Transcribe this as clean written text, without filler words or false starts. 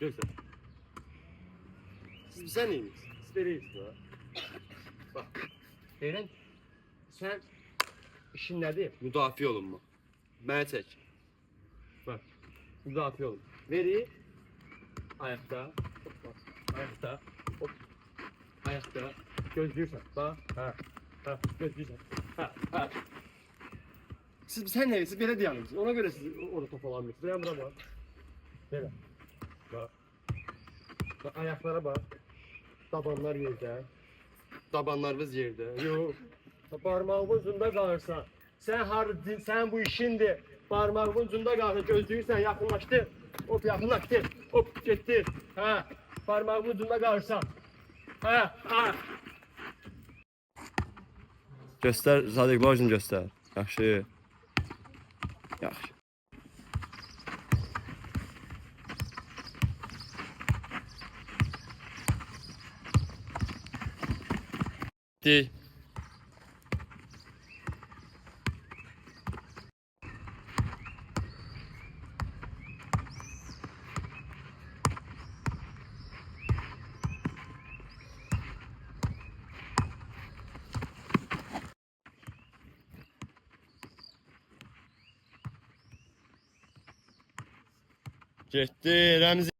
Gözlə. Siz bizə neyiniz? Siz verirsiniz ha? Bax. Deyirəm ki, sən işin nədir? Müdafiə olunma. Mənə çək. Bax. Müdafiə olun. Veri. Ayaqda. Hop. Ayaqda. Hop. Ayaqda. Gözləyirsən. Bax. Ha. Ha. Gözləyirsən. Ha. Ha. Sən neyiniz? Siz belə deyirsiniz. Ona görə siz orada topalanmıyorsunuz. Buraya bura bax. Belə. Bax. Bax. Ayaqlara bax. Tabanlar yerdə. Tabanlarımız yerdə. Yox. Parmağın ucunda qalırsan. Sən bu işindir. Parmağın ucunda qalırsan. Gözləyirsən, yaxınlaşdı. Hop, yaxınlaşdı. Hop, getdi. Ha. Parmağın ucunda qalırsan. Ha. Ha. Göstər, Sadiq Lojin göstər. Yaxşı. Yaxşı. Di. Getdi, Rəmzi.